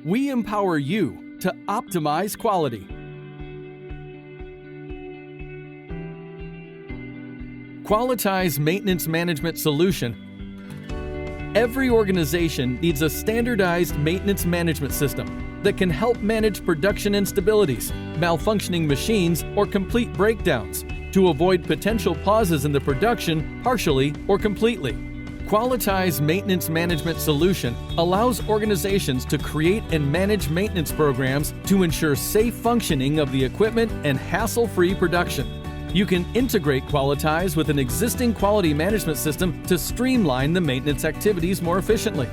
We empower you to optimize quality. Qualityze Maintenance Management Solution. Every organization needs a standardized maintenance management system that can help manage production instabilities, malfunctioning machines, or complete breakdowns to avoid potential pauses in the production partially or completely. Qualityze Maintenance Management Solution allows organizations to create and manage maintenance programs to ensure safe functioning of the equipment and hassle-free production. You can integrate Qualityze with an existing quality management system to streamline the maintenance activities more efficiently.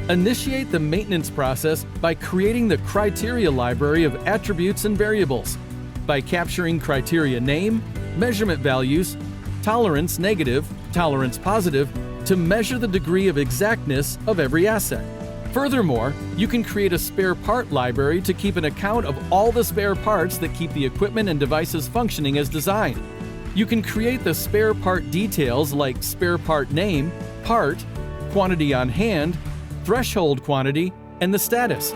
Initiate the maintenance process by creating the criteria library of attributes and variables. By capturing criteria name, measurement values, tolerance negative, tolerance positive, to measure the degree of exactness of every asset. Furthermore, you can create a spare part library to keep an account of all the spare parts that keep the equipment and devices functioning as designed. You can create the spare part details like spare part name, part, quantity on hand, threshold quantity, and the status.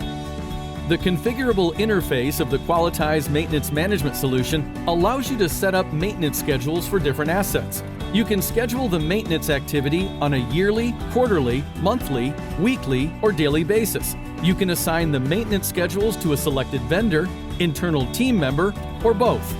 The configurable interface of the Qualityze Maintenance Management Solution allows you to set up maintenance schedules for different assets. You can schedule the maintenance activity on a yearly, quarterly, monthly, weekly, or daily basis. You can assign the maintenance schedules to a selected vendor, internal team member, or both.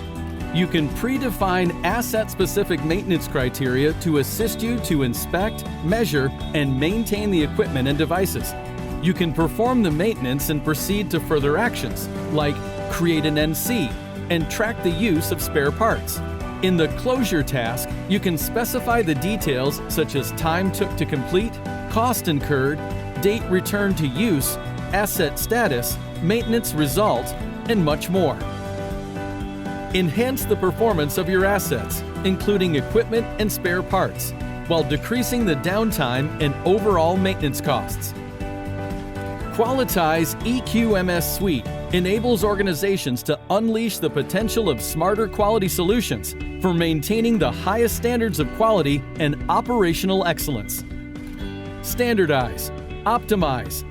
You can predefine asset-specific maintenance criteria to assist you to inspect, measure, and maintain the equipment and devices. You can perform the maintenance and proceed to further actions, like create an NC and track the use of spare parts. In the closure task, you can specify the details such as time took to complete, cost incurred, date returned to use, asset status, maintenance result, and much more. Enhance the performance of your assets, including equipment and spare parts, while decreasing the downtime and overall maintenance costs. Qualityze EQMS Suite enables organizations to unleash the potential of smarter quality solutions for maintaining the highest standards of quality and operational excellence. Standardize, optimize,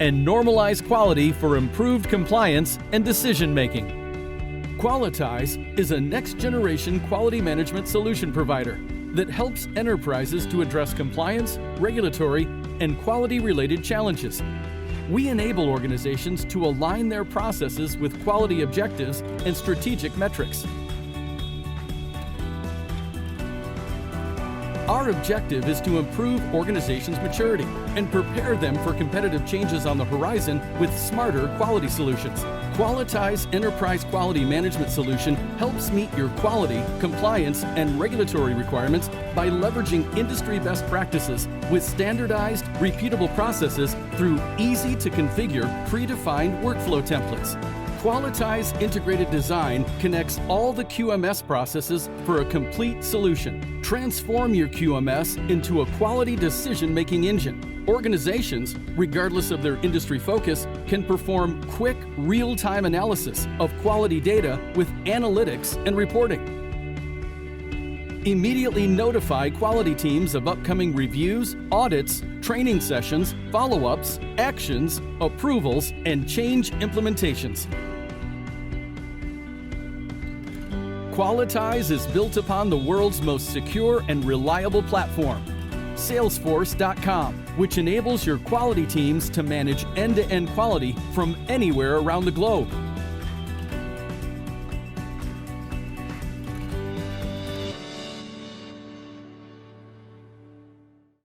and normalize quality for improved compliance and decision-making. Qualityze is a next-generation quality management solution provider that helps enterprises to address compliance, regulatory, and quality-related challenges. We enable organizations to align their processes with quality objectives and strategic metrics. Our objective is to improve organizations' maturity and prepare them for competitive changes on the horizon with smarter quality solutions. Qualityze Enterprise Quality Management Solution helps meet your quality, compliance, and regulatory requirements by leveraging industry best practices with standardized, repeatable processes through easy-to-configure, predefined workflow templates. Qualityze Integrated Design connects all the QMS processes for a complete solution. Transform your QMS into a quality decision-making engine. Organizations, regardless of their industry focus, can perform quick, real-time analysis of quality data with analytics and reporting. Immediately notify quality teams of upcoming reviews, audits, training sessions, follow-ups, actions, approvals, and change implementations. Qualityze is built upon the world's most secure and reliable platform, Salesforce.com, which enables your quality teams to manage end-to-end quality from anywhere around the globe.